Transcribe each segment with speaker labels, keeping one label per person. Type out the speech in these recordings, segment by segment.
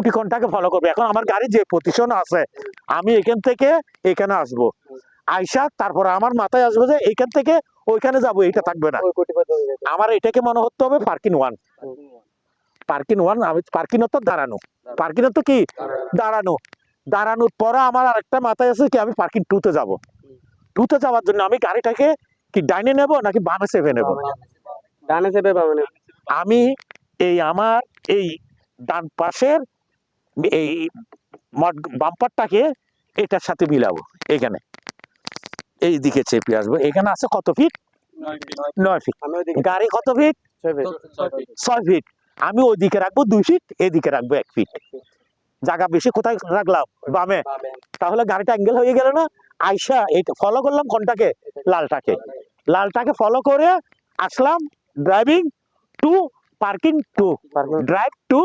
Speaker 1: টুটি কোনটাকে ফলো করবে। এখন আমার গাড়ি যে পজিশন আছে, আমি এখান থেকে এখানে আসবো, আইসা তারপরে আমার মাথায় আসবে যে এইখান থেকে ওইখানে যাবো, এটা থাকবে না। আমার এটাকে মনে হতে হবে পার্কিং ওয়ান। পার্কিং ওয়ান, আমি পার্কিং তো দাঁড়ানো, পার্কিং তো কি দাঁড়ানো, দাঁড়ানোর পরে আমার আরেকটা মাথায় আছে কি আমি পার্কিং টুতে যাব। টুতে যাওয়ার জন্য আমি গাড়িটাকে কি ডাইনে নেব নাকি বামে চেপে নেব?
Speaker 2: ডানে চেপে বামে নেব।
Speaker 1: আমি এই আমার এই ডান পাশের এই বাম্পারটাকে এটার সাথে মিলাবো, এখানে এই দিকে চেপে আসবো। এখানে আছে কত ফিট? 9 ফিট। গাড়ি কত ফিট? 6 ফিট। আমি ওই দিকে রাখবো 2 ফিট, এদিকে রাখবো 1 ফিট। জায়গা বেশি কোথায় রাখলাম? বামে। তাহলে গাড়িটা অ্যাঙ্গেল হয়ে গেল না? আইসা এটা ফলো করলাম কোনটাকে? লালটাকে। লালটাকে ফলো করে আসলাম driving to parking two, drive to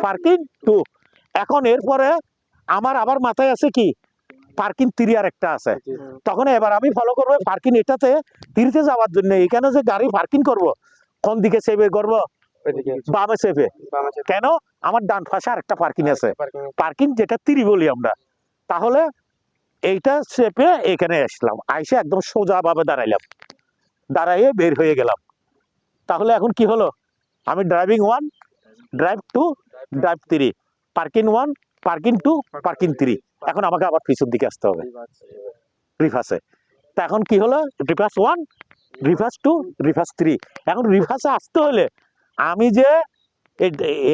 Speaker 1: parking two. এখন এরপরে আমার আবার মাথায় আছে কি পার্কিং 3 আর একটা আছে। তখন এবার আমি ফলো করবো পার্কিং এটাতে 3তে যাওয়ার জন্য। এখানে যে গাড়ি পার্কিং করব, কোন দিকে চেপে করব? বামে চেপে। কেন? আমার ডান পাশে আরেকটা পার্কিং আছে, পার্কিং যেটা 3 বলি আমরা। তাহলে এইটা চেপে এখানে আসলাম, আইসে একদম সোজা ভাবে দাঁড়াইলাম, দাঁড়াইয়ে বের হয়ে গেলাম। তাহলে এখন কি হলো? আমি driving 1, drive 2, drive 3, parking 1, parking 2, parking 3। এখন আমাকে আবার পিছন দিকে আসতে হবে রিভার্সে। তা এখন কি হলো? Reverse 1, reverse 2, reverse 3। এখন রিভার্সে আসতে হলে আমি যে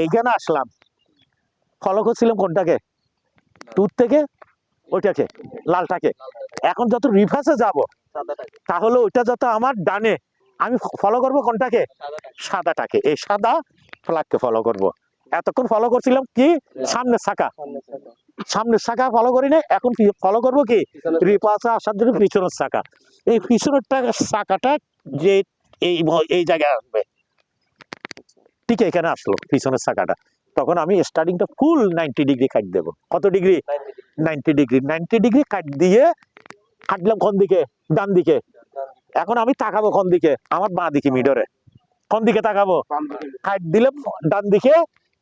Speaker 1: এইখানে আসলাম, ফলো করছিলাম কোনটাকে? টুর থেকে ওইটাকে, লালটাকে। এখন যত রিভার্সে যাব, তাহলে ওইটা যত আমার ডানে, আমি ফলো করব কোনটাকে? সাদাটাকে। এই সাদা ফ্ল্যাগকে ফলো করব। এতক্ষণ ফলো করছিলাম কি সামনের চাকা, সামনের চাকা ফলো করি না, এখন ফলো করব কি রিভার্সে আসার জন্য পিছনের চাকা। এই পিছনের চাকাটা যে এই জায়গায় আসবে, ঠিক এখানে আসলো পিছনের চাকাটা। তখন আমি স্টার্টিংটা ফুল 90 ডিগ্রি কাট দেবো। কত ডিগ্রি? 90 ডিগ্রি। 90 ডিগ্রি কাট দিয়ে হাঁটলাম কোন দিকে? ডান দিকে। এখন আমি তাকাবো কোন দিকে? আমার বাঁ দিকে মিডরে। কোন দিকে তাকাবো? হাইট দিলাম ডান দিকে,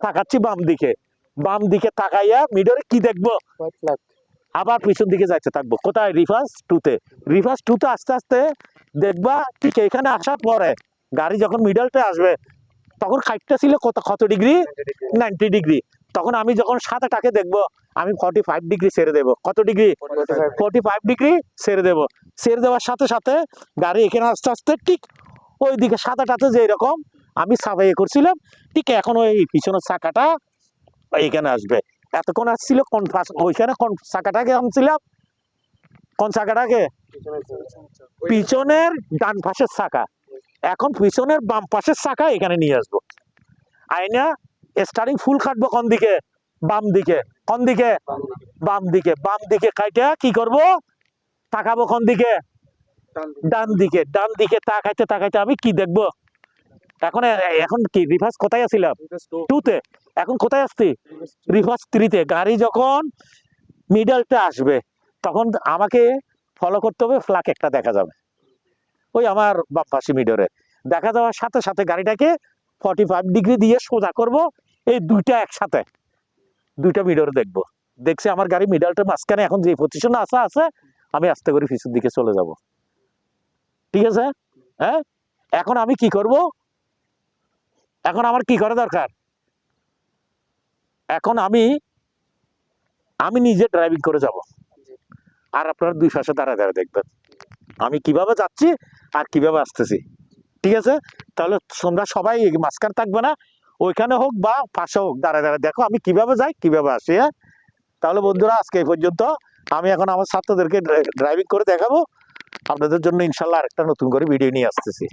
Speaker 1: তাকাচ্ছি বাম দিকে। বাম দিকে তাকাইয়া মিডরে কি দেখবো? আবার পিছন দিকে যাইতে থাকবো। কোথায়? রিভার্স টুতে। রিভার্স টুতে আস্তে আস্তে দেখবা ঠিক এখানে আসার পরে গাড়ি যখন মিডলটা আসবে, তখন হাইটটা ছিল কত ডিগ্রি? 90 ডিগ্রি। তখন আমি যখন সাদাটাকে দেখবো, আমি 45 ডিগ্রি ছেড়ে দেবো। কত ডিগ্রি? 45 ডিগ্রি ছেড়ে দেবো। ছেড়ে দেওয়ার সাথে সাথে গাড়ি এখানে আস্তে আস্তে ঠিক ওই দিকে সাদাটাতে যে এরকম আমি সাফাই করছিলাম, ঠিক এখন ওই পিছনের চাকাটা এখানে আসবে। এতক্ষণ আসছিল কোন ওইখানে কোন চাকাটাকে আনছিলাম? কোন চাকাটাকে? পিছনের ডান পাশের চাকা। এখন পিছনের বাম পাশের চাকা এখানে নিয়ে আসবো। আইনা স্টার্টিং ফুল কাটবো কোন দিকে? বাম দিকে। কোন দিকে? বাম দিকে। বাম দিকে কাইটা কি করব? তাকাবো কোন দিকে? ডান দিকে। ডান দিকে তাকাইতে তাকাইতে আমি কি দেখবো? এখন এখন কি রিভার্স কোথায় আসছিলাম? 2তে। এখন কোথায় আসছি? রিভার্স 3তে। গাড়ি যখন মিডলটা আসবে, তখন আমাকে ফলো করতে হবে, ফ্ল্যাগ একটা দেখা যাবে ওই আমার বাম পাশে মিডরে। দেখা যাওয়ার সাথে সাথে গাড়িটাকে 45 ডিগ্রি দিয়ে সোজা করব। এই দুইটা একসাথে, দুইটা মিডরে দেখবো। দেখছি আমার গাড়ি মিডলটার মাঝখানে এখন যে পজিশনে আছে, আমি আস্তে করে পিছন দিকে চলে যাব। ঠিক আছে? হ্যাঁ, এখন আমি কি করব? এখন আমার কি করা দরকার? এখন আমি নিজে ড্রাইভিং করে যাব, আর আপনারা দুই পাশে দাঁড়ায় দাঁড়ায় দেখবেন আমি কিভাবে যাচ্ছি আর কিভাবে আসতেছি। ঠিক আছে? তাহলে তোমরা সবাই মাঝখানে থাকবে না, ওইখানে হোক বা পাশে হোক, দাঁড়ায় দাঁড়ায় দেখো আমি কিভাবে যাই কিভাবে আসি। হ্যাঁ, তাহলে বন্ধুরা আজকে এই পর্যন্ত। আমি এখন আমার ছাত্রদেরকে ড্রাইভিং করে দেখাবো। আপনাদের জন্য ইনশাল্লাহ আরেকটা নতুন করে ভিডিও নিয়ে আসতেছি।